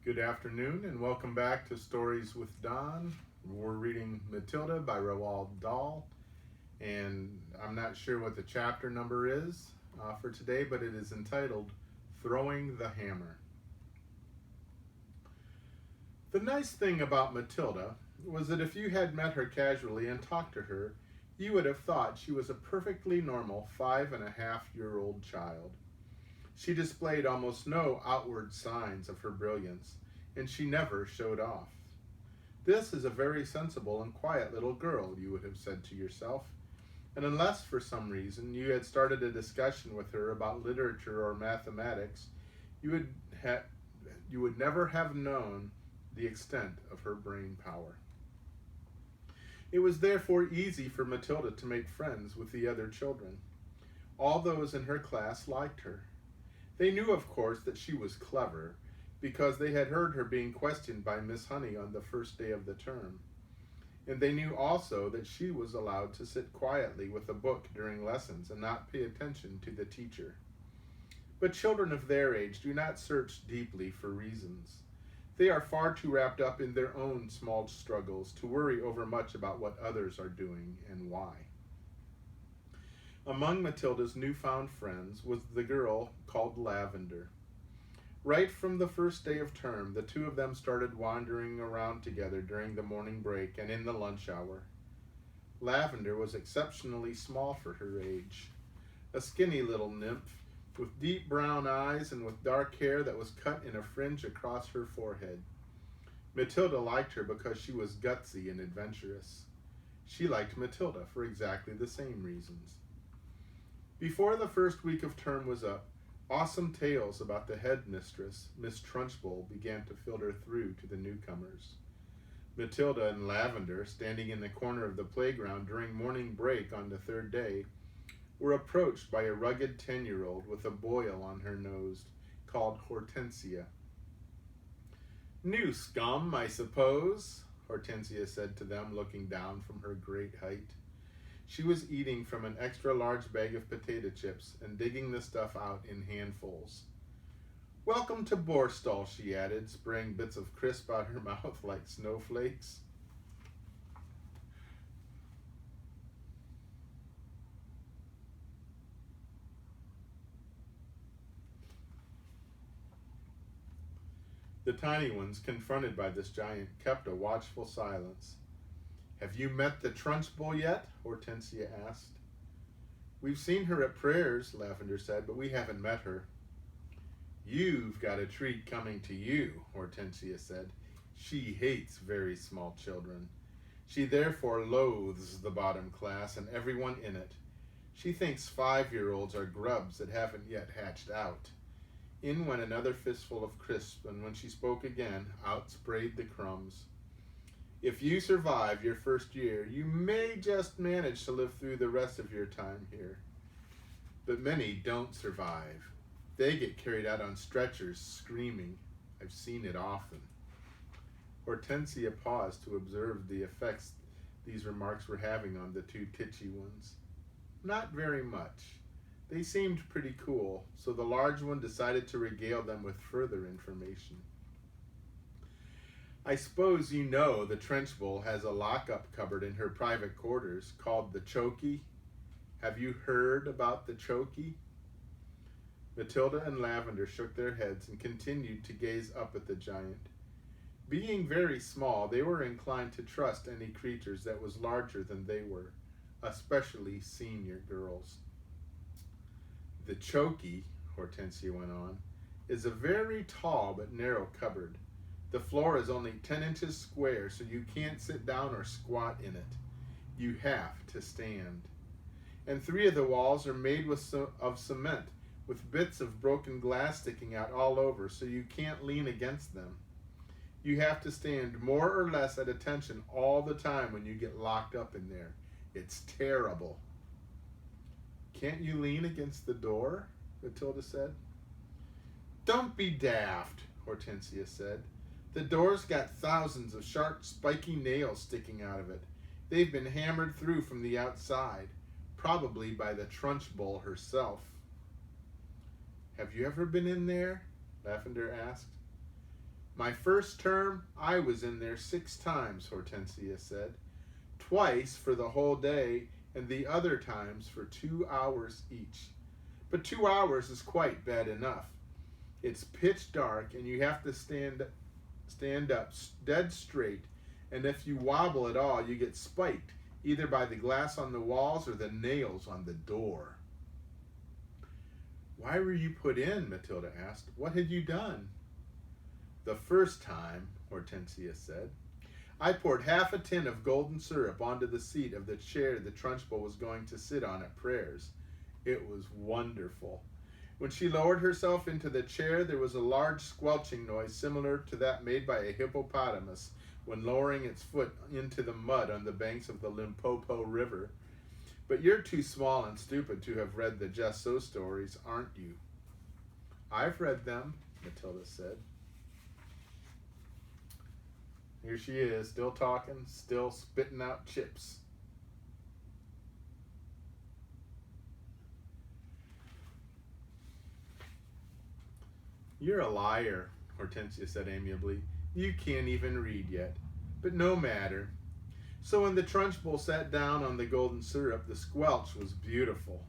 Good afternoon and welcome back to Stories with Don. We're reading Matilda by Roald Dahl, and I'm not sure what the chapter number is for today, but it is entitled Throwing the Hammer. The nice thing about Matilda was that if you had met her casually and talked to her, you would have thought she was a perfectly normal 5.5-year-old child. She displayed almost no outward signs of her brilliance, and she never showed off. This is a very sensible and quiet little girl, you would have said to yourself, and unless for some reason you had started a discussion with her about literature or mathematics, you would never have known the extent of her brain power. It was therefore easy for Matilda to make friends with the other children. All those in her class liked her. They knew, of course, that she was clever, because they had heard her being questioned by Miss Honey on the first day of the term. And they knew also that she was allowed to sit quietly with a book during lessons and not pay attention to the teacher. But children of their age do not search deeply for reasons. They are far too wrapped up in their own small struggles to worry over much about what others are doing and why. Among Matilda's newfound friends was the girl called Lavender. Right from the first day of term, the two of them started wandering around together during the morning break and in the lunch hour. Lavender was exceptionally small for her age, a skinny little nymph with deep brown eyes and with dark hair that was cut in a fringe across her forehead. Matilda liked her because she was gutsy and adventurous. She liked Matilda for exactly the same reasons. Before the first week of term was up, awesome tales about the headmistress, Miss Trunchbull, began to filter through to the newcomers. Matilda and Lavender, standing in the corner of the playground during morning break on the third day, were approached by a rugged 10-year-old with a boil on her nose called Hortensia. "New scum, I suppose," Hortensia said to them, looking down from her great height. She was eating from an extra-large bag of potato chips and digging the stuff out in handfuls. "Welcome to Borstal," she added, spraying bits of crisp out her mouth like snowflakes. The tiny ones, confronted by this giant, kept a watchful silence. "Have you met the Trunchbull yet?" Hortensia asked. "We've seen her at prayers," Lavender said, "but we haven't met her." "You've got a treat coming to you," Hortensia said. "She hates very small children. She therefore loathes the bottom class and everyone in it. She thinks 5-year-olds are grubs that haven't yet hatched out." In went another fistful of crisp, and when she spoke again, out sprayed the crumbs. "If you survive your first year, you may just manage to live through the rest of your time here. But many don't survive. They get carried out on stretchers, screaming. I've seen it often." Hortensia paused to observe the effects these remarks were having on the two titchy ones. Not very much. They seemed pretty cool, so the large one decided to regale them with further information. "I suppose you know the Trunchbull has a lock-up cupboard in her private quarters called the Chokey. Have you heard about the Chokey?" Matilda and Lavender shook their heads and continued to gaze up at the giant. Being very small, they were inclined to trust any creatures that was larger than they were, especially senior girls. "The Chokey," Hortensia went on, "is a very tall but narrow cupboard. The floor is only 10 inches square, so you can't sit down or squat in it. You have to stand. And 3 of the walls are made of cement, with bits of broken glass sticking out all over, so you can't lean against them. You have to stand more or less at attention all the time when you get locked up in there. It's terrible." "Can't you lean against the door?" Matilda said. "Don't be daft," Hortensia said. "The door's got thousands of sharp, spiky nails sticking out of it. They've been hammered through from the outside, probably by the Trunchbull herself." "Have you ever been in there?" Lavender asked. My first term, I was in there 6 times, Hortensia said. Twice for the whole day, and the other times for 2 hours each. But 2 hours is quite bad enough. It's pitch dark, and you have to stand up dead straight, and if you wobble at all, you get spiked, either by the glass on the walls or the nails on the door. Why were you put in? Matilda asked. What had you done? The first time, Hortensia said, I poured half a tin of golden syrup onto the seat of the chair the Trunchbull was going to sit on at prayers. It was wonderful. When she lowered herself into the chair, there was a large squelching noise similar to that made by a hippopotamus when lowering its foot into the mud on the banks of the Limpopo River. But you're too small and stupid to have read the Just So stories, aren't you? I've read them, Matilda said. Here she is, still talking, still spitting out chips. You're a liar, Hortensia said amiably. You can't even read yet. But no matter. So when the Trunchbull sat down on the golden syrup, the squelch was beautiful.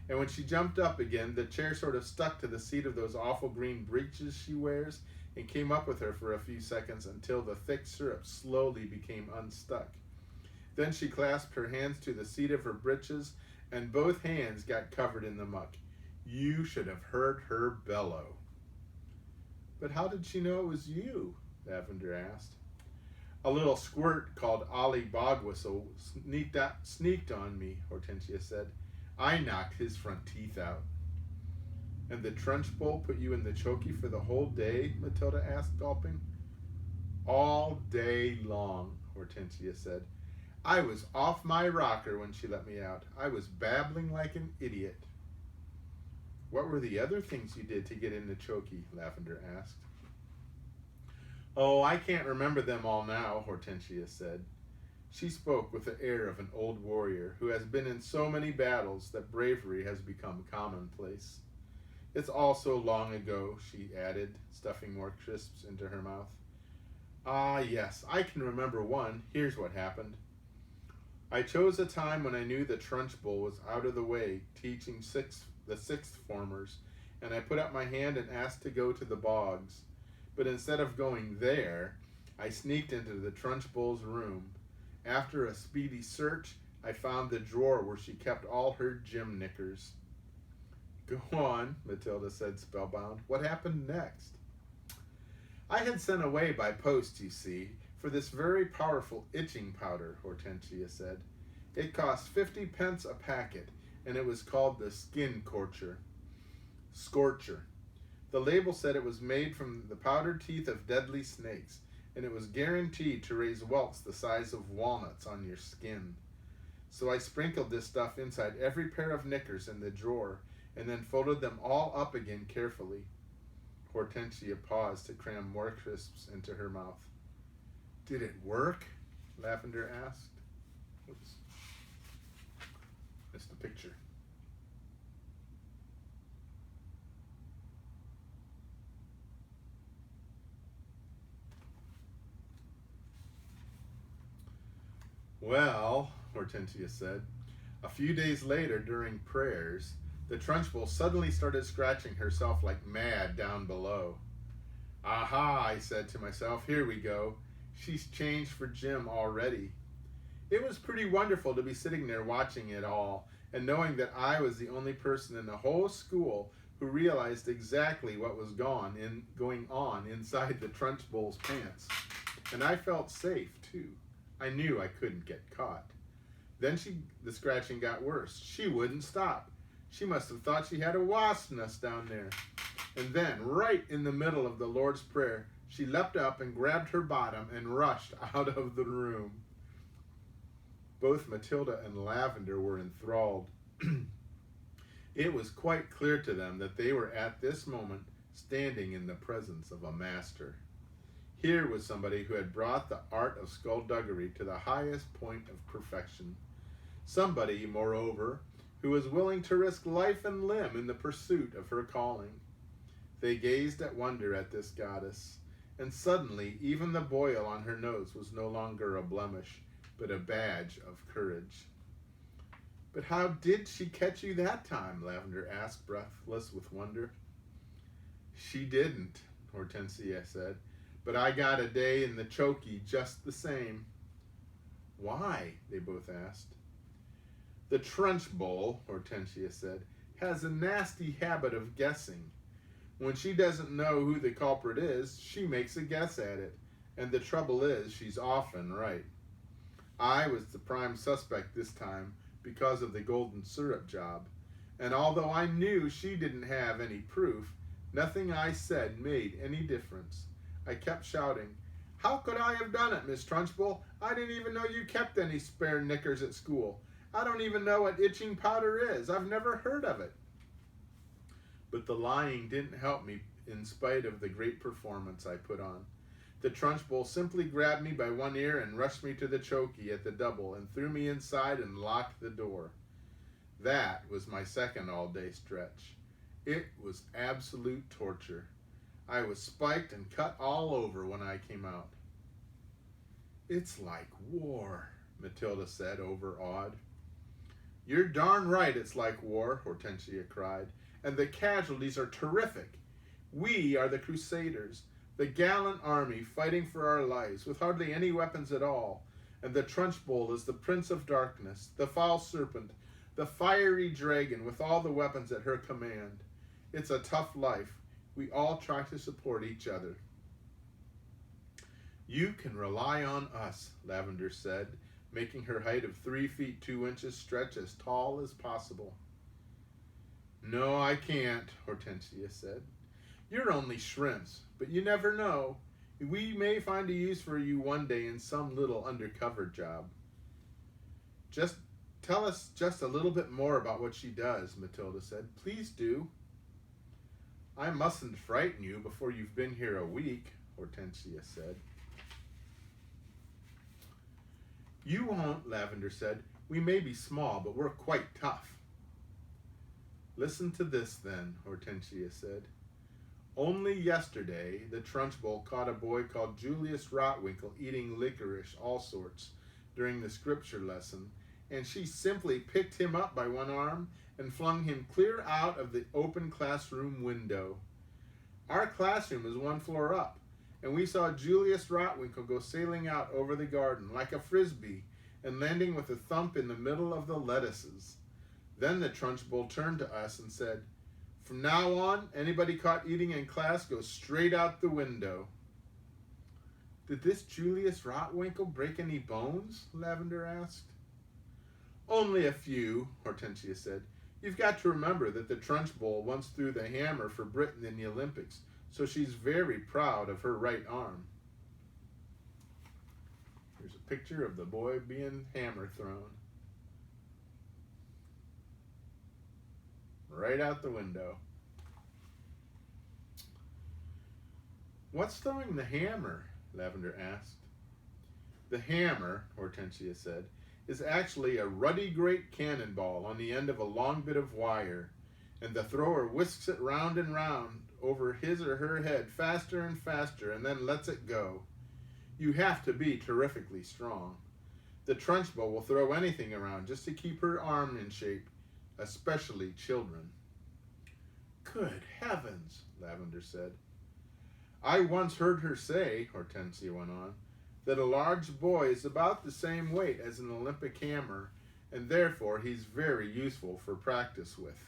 And when she jumped up again, the chair sort of stuck to the seat of those awful green breeches she wears and came up with her for a few seconds until the thick syrup slowly became unstuck. Then she clasped her hands to the seat of her breeches, and both hands got covered in the muck. You should have heard her bellow. But how did she know it was you? Lavender asked. A little squirt called Ollie Bogwhistle sneaked on me, Hortensia said. I knocked his front teeth out. And the Trunchbull put you in the chokey for the whole day? Matilda asked, gulping. All day long, Hortensia said. I was off my rocker when she let me out. I was babbling like an idiot. What were the other things you did to get in the chokey? Lavender asked. Oh, I can't remember them all now, Hortensia said. She spoke with the air of an old warrior who has been in so many battles that bravery has become commonplace. It's all so long ago, she added, stuffing more crisps into her mouth. Ah, yes, I can remember one. Here's what happened. I chose a time when I knew the Trunchbull was out of the way, teaching the sixth formers, and I put up my hand and asked to go to the bogs. But instead of going there, I sneaked into the Trunchbull's room. After a speedy search, I found the drawer where she kept all her gym knickers. Go on, Matilda said, spellbound. What happened next? I had sent away by post, you see, for this very powerful itching powder, Hortensia said. It cost 50 pence a packet, and it was called the Skin Scorcher. The label said it was made from the powdered teeth of deadly snakes, and it was guaranteed to raise welts the size of walnuts on your skin. So I sprinkled this stuff inside every pair of knickers in the drawer, and then folded them all up again carefully. Hortensia paused to cram more crisps into her mouth. Did it work? Lavender asked. Oops. Missed the picture. Well, Hortensia said, a few days later during prayers, the Trunchbull suddenly started scratching herself like mad down below. Aha, I said to myself, here we go. She's changed for Jim already. It was pretty wonderful to be sitting there watching it all and knowing that I was the only person in the whole school who realized exactly what was going on inside the Trunchbull's pants. And I felt safe, too. I knew I couldn't get caught. Then the scratching got worse. She wouldn't stop. She must have thought she had a wasp nest down there. And then, right in the middle of the Lord's Prayer, she leapt up and grabbed her bottom and rushed out of the room. Both Matilda and Lavender were enthralled. It was quite clear to them that they were at this moment standing in the presence of a master. Here was somebody who had brought the art of skullduggery to the highest point of perfection. Somebody, moreover, who was willing to risk life and limb in the pursuit of her calling. They gazed at wonder at this goddess, and suddenly even the boil on her nose was no longer a blemish, but a badge of courage. "But how did she catch you that time?" Lavender asked, breathless with wonder. "She didn't," Hortensia said, "but I got a day in the chokey just the same." "Why?" they both asked. "The Trunchbull," Hortensia said, "has a nasty habit of guessing. When she doesn't know who the culprit is, she makes a guess at it, and the trouble is she's often right. I was the prime suspect this time because of the golden syrup job, and although I knew she didn't have any proof, nothing I said made any difference. I kept shouting, 'How could I have done it, Miss Trunchbull? I didn't even know you kept any spare knickers at school. I don't even know what itching powder is. I've never heard of it.' But the lying didn't help me in spite of the great performance I put on. The Trunchbull simply grabbed me by one ear and rushed me to the chokey at the double and threw me inside and locked the door. That was my second all-day stretch. It was absolute torture. I was spiked and cut all over when I came out." "It's like war," Matilda said, overawed. "You're darn right it's like war," Hortensia cried, "and the casualties are terrific. We are the Crusaders, the gallant army fighting for our lives with hardly any weapons at all, and the Trunchbull is the Prince of Darkness, the foul serpent, the fiery dragon with all the weapons at her command. It's a tough life. We all try to support each other." "You can rely on us," Lavender said, making her height of 3 feet 2 inches stretch as tall as possible. "No, I can't," Hortensia said. "You're only shrimps, but you never know. We may find a use for you one day in some little undercover job." "Just tell us just a little bit more about what she does," Matilda said. "Please do." "I mustn't frighten you before you've been here a week," Hortensia said. "You won't," Lavender said. "We may be small, but we're quite tough." "Listen to this, then," Hortensia said. "Only yesterday, the Trunchbull caught a boy called Julius Rotwinkle eating licorice, all sorts, during the scripture lesson, and she simply picked him up by one arm and flung him clear out of the open classroom window. Our classroom is 1 floor up, and we saw Julius Rotwinkle go sailing out over the garden like a frisbee and landing with a thump in the middle of the lettuces. Then the Trunchbull turned to us and said, 'From now on, anybody caught eating in class goes straight out the window.'" "Did this Julius Rotwinkle break any bones?" Lavender asked. "Only a few," Hortensia said. "You've got to remember that the Trunchbull once threw the hammer for Britain in the Olympics, so she's very proud of her right arm." Here's a picture of the boy being hammer thrown. Right out the window. "What's throwing the hammer?" Lavender asked. "The hammer," Hortensia said, "is actually a ruddy great cannonball on the end of a long bit of wire, and the thrower whisks it round and round over his or her head faster and faster and then lets it go. You have to be terrifically strong. The Trunchbull will throw anything around just to keep her arm in shape, especially children." "Good heavens," Lavender said. "I once heard her say," Hortensia went on, "that a large boy is about the same weight as an Olympic hammer, and therefore he's very useful for practice with."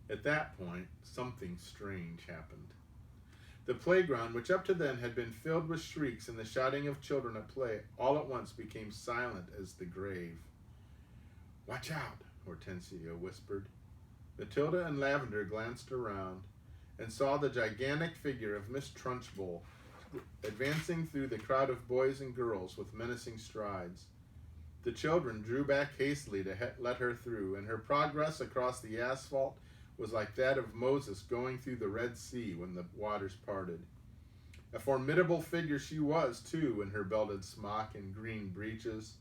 At that point, something strange happened. The playground, which up to then had been filled with shrieks and the shouting of children at play, all at once became silent as the grave. "Watch out," Hortensia whispered. Matilda and Lavender glanced around and saw the gigantic figure of Miss Trunchbull advancing through the crowd of boys and girls with menacing strides. The children drew back hastily to let her through, and her progress across the asphalt was like that of Moses going through the Red Sea when the waters parted. A formidable figure she was, too, in her belted smock and green breeches.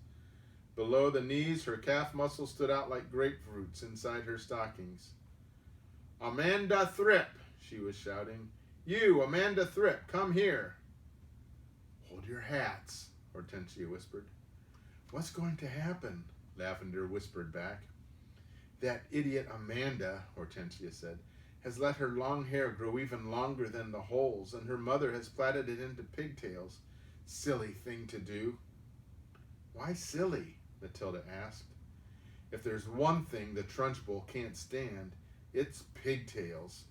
Below the knees, her calf muscles stood out like grapefruits inside her stockings. "Amanda Thrip," she was shouting, You, Amanda Thrip, come here. Hold your hats, Hortensia whispered. What's going to happen? Lavender whispered back. That idiot Amanda, Hortensia said, has let her long hair grow even longer than the holes, and her mother has plaited it into pigtails. Silly thing to do. Why silly? Matilda asked. If there's one thing the Trunchbull can't stand, it's pigtails.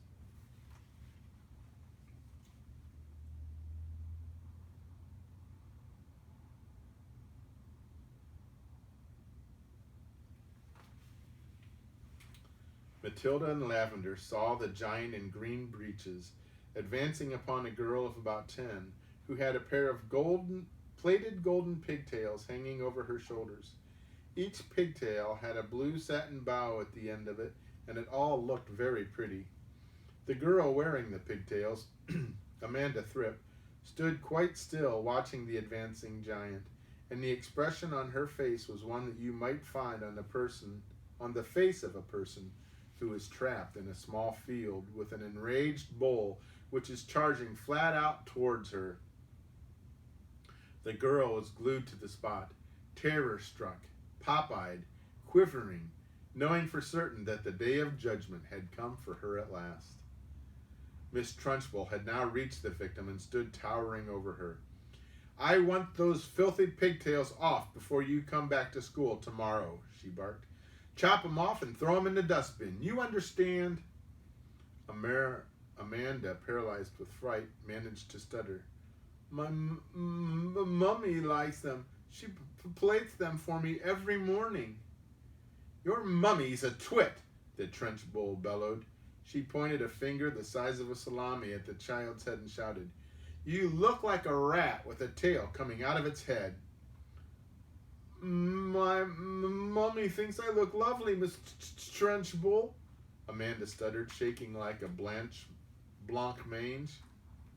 Matilda and Lavender saw the giant in green breeches advancing upon a girl of about 10 who had a pair of plated golden pigtails hanging over her shoulders. Each pigtail had a blue satin bow at the end of it, and it all looked very pretty. The girl wearing the pigtails, Amanda Thrip, stood quite still watching the advancing giant, and the expression on her face was one that you might find on the face of a person who is trapped in a small field with an enraged bull which is charging flat out towards her. The girl was glued to the spot, terror-struck, pop-eyed, quivering, knowing for certain that the day of judgment had come for her at last. Miss Trunchbull had now reached the victim and stood towering over her. I want those filthy pigtails off before you come back to school tomorrow, she barked. Chop 'em off and throw 'em in the dustbin. You understand? Amanda, paralyzed with fright, managed to stutter. My mummy likes them. She plates them for me every morning. Your mummy's a twit, the Trunchbull bellowed. She pointed a finger the size of a salami at the child's head and shouted, You look like a rat with a tail coming out of its head. My mummy thinks I look lovely, Miss Trunchbull, Amanda stuttered, shaking like a blanc mange.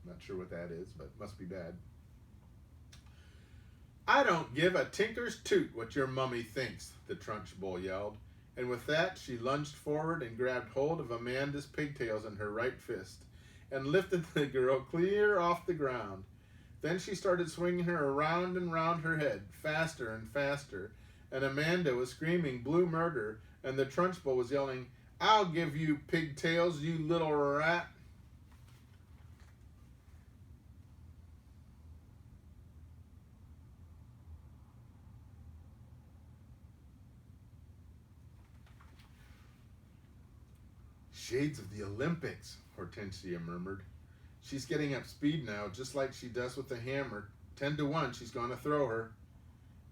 Not sure what that is, but must be bad. I don't give a tinker's toot what your mummy thinks, the Trunchbull yelled, and with that she lunged forward and grabbed hold of Amanda's pigtails in her right fist and lifted the girl clear off the ground. Then she started swinging her around and round her head, faster and faster, and Amanda was screaming blue murder, and the Trunchbull was yelling, I'll give you pigtails, you little rat. Shades of the Olympics, Hortensia murmured. She's getting up speed now, just like she does with the hammer. 10-1, she's going to throw her.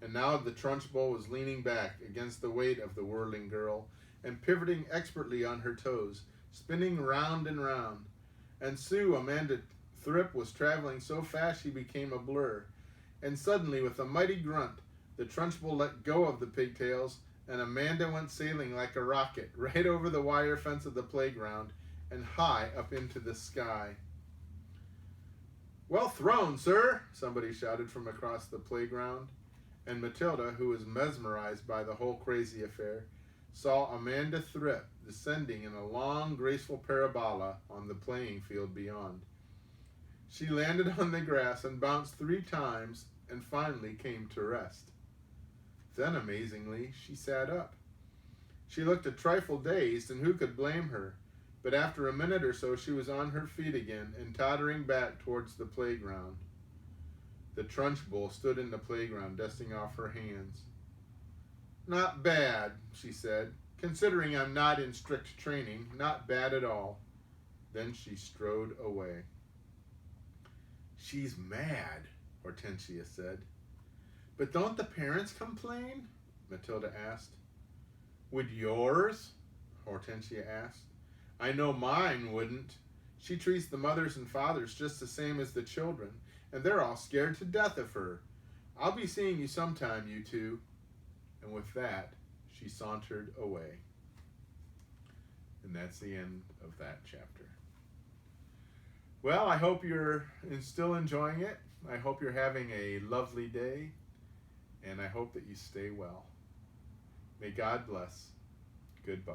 And now the Trunchbull was leaning back against the weight of the whirling girl and pivoting expertly on her toes, spinning round and round. And Amanda Thrip, was traveling so fast she became a blur. And suddenly, with a mighty grunt, the Trunchbull let go of the pigtails, and Amanda went sailing like a rocket right over the wire fence of the playground and high up into the sky. Well thrown, sir, somebody shouted from across the playground, and Matilda, who was mesmerized by the whole crazy affair, saw Amanda Thrip descending in a long, graceful parabola on the playing field beyond. She landed on the grass and bounced 3 times and finally came to rest. Then, amazingly, she sat up. She looked a trifle dazed, and who could blame her? But after a minute or so, she was on her feet again and tottering back towards the playground. The Trunchbull stood in the playground, dusting off her hands. Not bad, she said. Considering I'm not in strict training, not bad at all. Then she strode away. She's mad, Hortensia said. But don't the parents complain? Matilda asked. Would yours? Hortensia asked. I know mine wouldn't. She treats the mothers and fathers just the same as the children, and they're all scared to death of her. I'll be seeing you sometime, you two. And with that, she sauntered away. And that's the end of that chapter. Well, I hope you're still enjoying it. I hope you're having a lovely day, and I hope that you stay well. May God bless. Goodbye.